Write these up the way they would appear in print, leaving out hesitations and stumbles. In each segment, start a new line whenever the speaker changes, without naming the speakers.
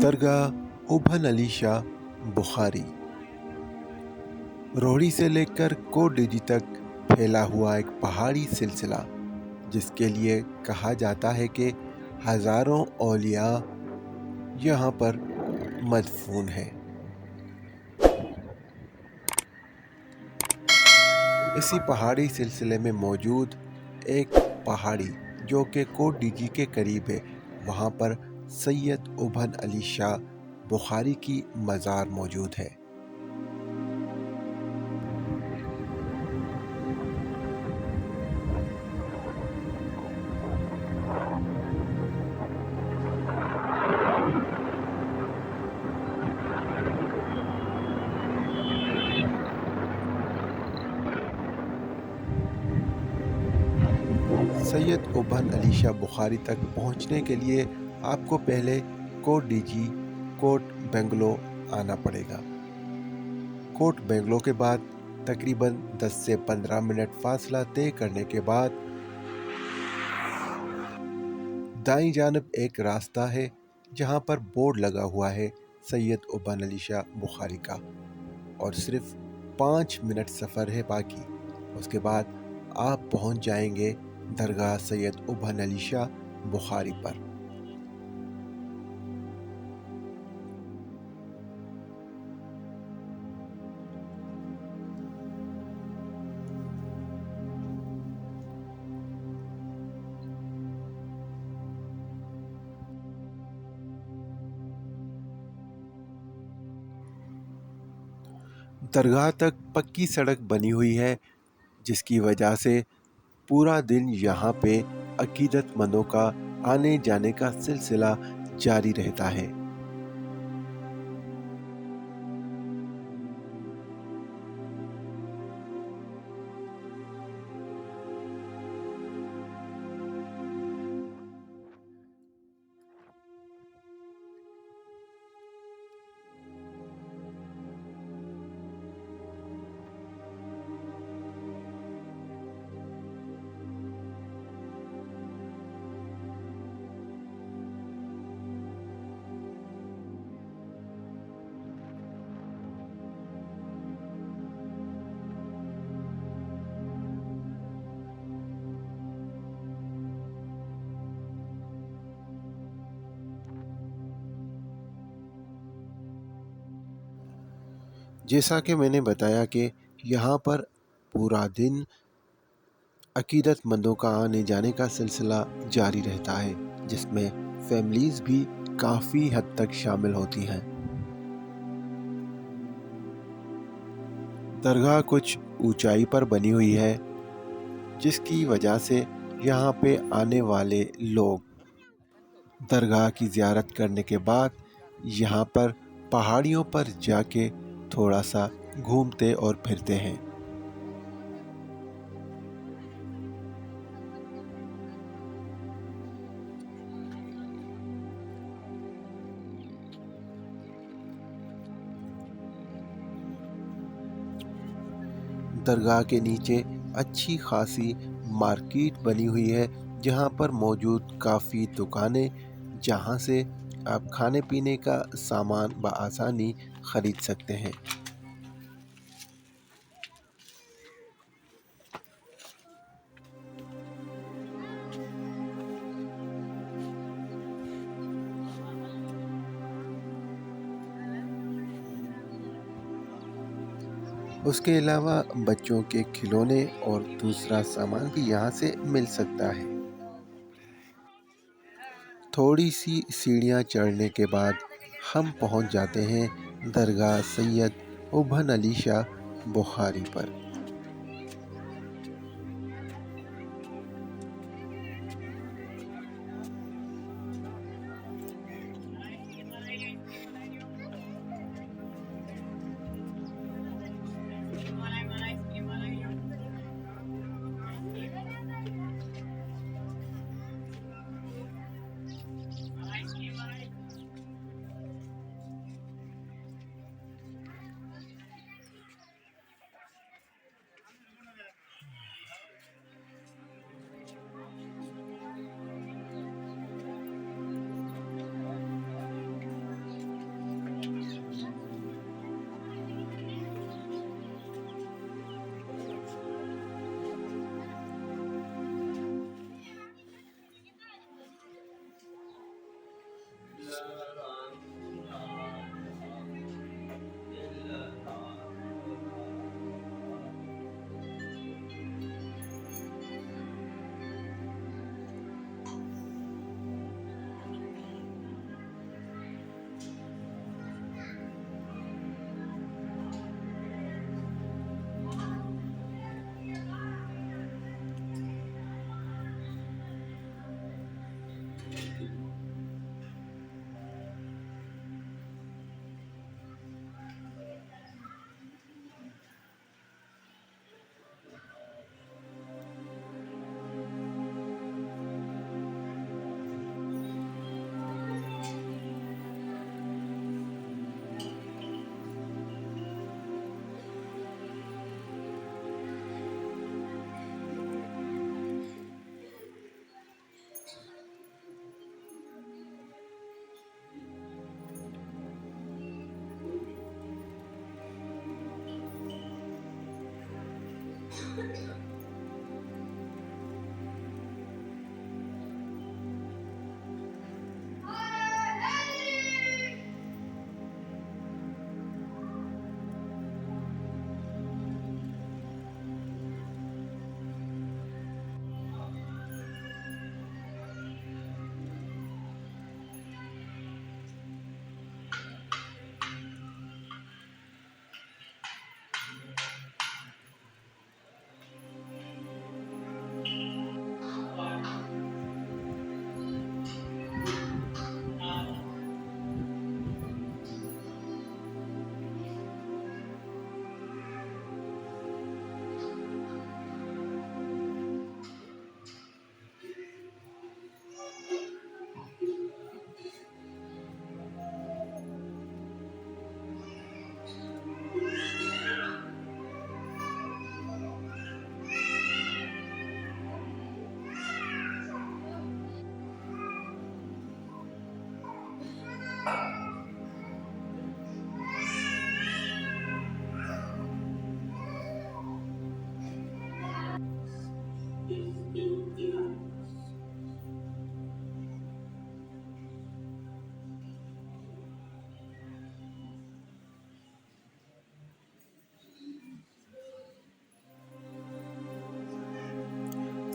दरगाह उबन अली शाह बुखारी रोहड़ी से लेकर कोडिजी तक फैला हुआ एक पहाड़ी सिलसिला, जिसके लिए कहा जाता है कि हजारों औलिया यहाँ पर मदफून है। इसी पहाड़ी सिलसिले में मौजूद एक पहाड़ी जो कि कोडिजी के करीब है, वहाँ पर सैयद उबन अली शाह बुखारी की मज़ार मौजूद है। सैयद उबन अली शाह बुखारी तक पहुंचने के लिए आपको पहले कोडिजी कोट बेंगलो आना पड़ेगा। कोट बेंगलो के बाद तकरीबन 10 से 15 मिनट फासला तय करने के बाद दाईं जानब एक रास्ता है जहां पर बोर्ड लगा हुआ है सैयद उबन अली शाह बुखारी का, और सिर्फ 5 मिनट सफ़र है बाकी। उसके बाद आप पहुंच जाएंगे दरगाह सैयद उबन अली शाह बुखारी पर। दरगाह तक पक्की सड़क बनी हुई है, जिसकी वजह से पूरा दिन यहाँ पे अकीदतमंदों का आने जाने का सिलसिला जारी रहता है। जैसा कि मैंने बताया कि यहाँ पर पूरा दिन अकीदतमंदों का आने जाने का सिलसिला जारी रहता है, जिसमें फैमिलीज़ भी काफ़ी हद तक शामिल होती हैं। दरगाह कुछ ऊंचाई पर बनी हुई है, जिसकी वजह से यहाँ पे आने वाले लोग दरगाह की ज़ियारत करने के बाद यहाँ पर पहाड़ियों पर जाके थोड़ा सा घूमते और फिरते हैं। दरगाह के नीचे अच्छी खासी मार्केट बनी हुई है, जहाँ पर मौजूद काफ़ी दुकानें, जहाँ से आप खाने पीने का सामान बआसानी ख़रीद सकते हैं। उसके अलावा बच्चों के खिलौने और दूसरा सामान भी यहाँ से मिल सकता है। थोड़ी सी सीढ़ियाँ चढ़ने के बाद हम पहुँच जाते हैं दरगाह सैयद उबन अली शाह बुखारी पर।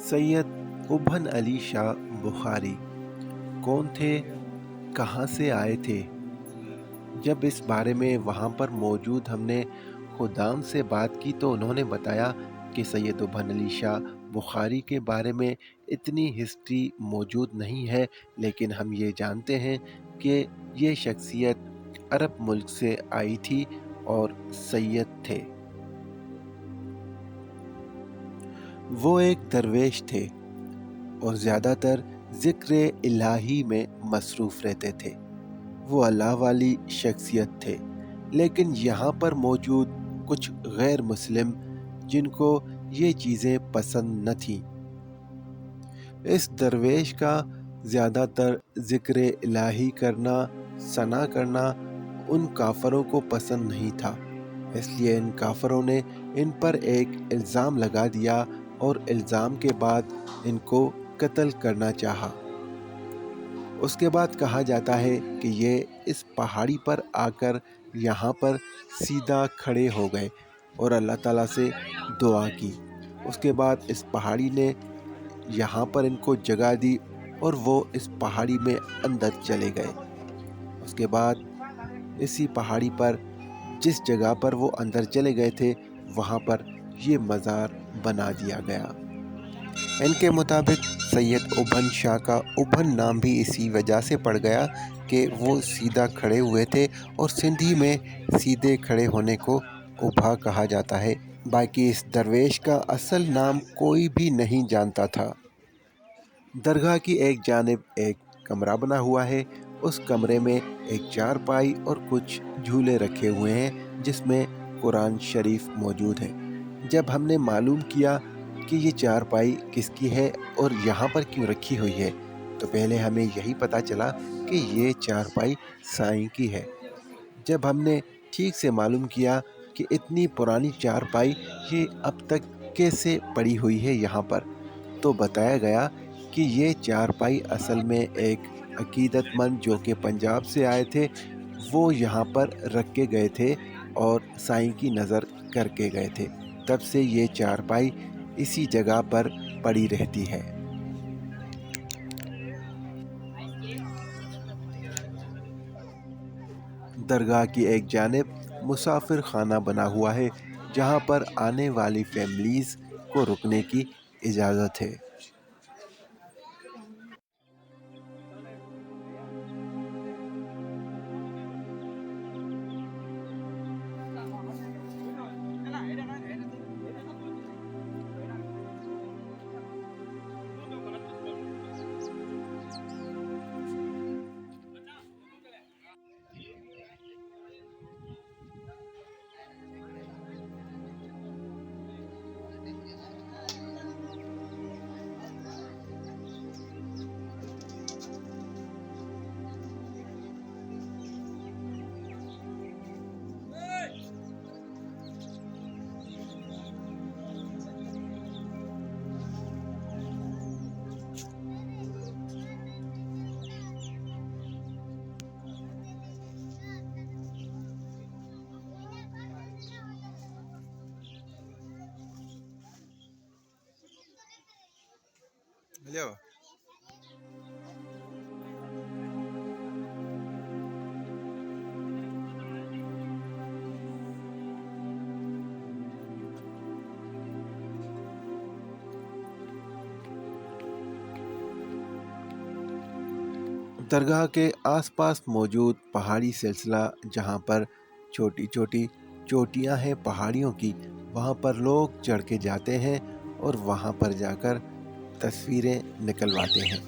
सैयद उबन अली शाह बुखारी कौन थे, कहाँ से आए थे? जब इस बारे में वहाँ पर मौजूद हमने खुदाम से बात की तो उन्होंने बताया कि सैयद उबन अली शाह बुखारी के बारे में इतनी हिस्ट्री मौजूद नहीं है, लेकिन हम ये जानते हैं कि ये शख्सियत अरब मुल्क से आई थी और सैयद थे। वो एक दरवेश थे और ज़्यादातर ज़िक्र इलाही में मसरूफ़ रहते थे। वो अल्लाह वाली शख्सियत थे, लेकिन यहाँ पर मौजूद कुछ गैर मुस्लिम जिनको ये चीज़ें पसंद न थीं। इस दरवेश का ज़्यादातर ज़िक्र इलाही करना, सना करना उन काफ़रों को पसंद नहीं था, इसलिए इन काफ़रों ने इन पर एक इल्ज़ाम लगा दिया और इल्ज़ाम के बाद इनको कत्ल करना चाहा। उसके बाद कहा जाता है कि ये इस पहाड़ी पर आकर यहाँ पर सीधा खड़े हो गए और अल्लाह ताला से दुआ की। उसके बाद इस पहाड़ी ने यहाँ पर इनको जगह दी और वो इस पहाड़ी में अंदर चले गए। उसके बाद इसी पहाड़ी पर जिस जगह पर वो अंदर चले गए थे वहाँ पर ये मज़ार बना दिया गया। इनके मुताबिक सैयद उबन शाह का उबन नाम भी इसी वजह से पड़ गया कि वो सीधा खड़े हुए थे और सिंधी में सीधे खड़े होने को उभा कहा जाता है। बाकी इस दरवेश का असल नाम कोई भी नहीं जानता था। दरगाह की एक जानिब एक कमरा बना हुआ है, उस कमरे में एक चारपाई और कुछ झूले रखे हुए हैं जिसमें कुरान शरीफ मौजूद है। जब हमने मालूम किया कि ये चारपाई किसकी है और यहाँ पर क्यों रखी हुई है, तो पहले हमें यही पता चला कि ये चारपाई साईं की है। जब हमने ठीक से मालूम किया कि इतनी पुरानी चारपाई ये अब तक कैसे पड़ी हुई है यहाँ पर, तो बताया गया कि ये चारपाई असल में एक अकीदतमंद जो कि पंजाब से आए थे, वो यहाँ पर रख के गए थे और साईं की नज़र करके गए थे। तब से ये चारपाई इसी जगह पर पड़ी रहती है। दरगाह की एक जानिब मुसाफिर खाना बना हुआ है जहाँ पर आने वाली फैमिलीज़ को रुकने की इजाज़त है। हेलो। दरगाह के आसपास मौजूद पहाड़ी सिलसिला, जहाँ पर छोटी छोटी चोटियाँ हैं पहाड़ियों की, वहाँ पर लोग चढ़ के जाते हैं और वहाँ पर जाकर तस्वीरें निकलवाते हैं।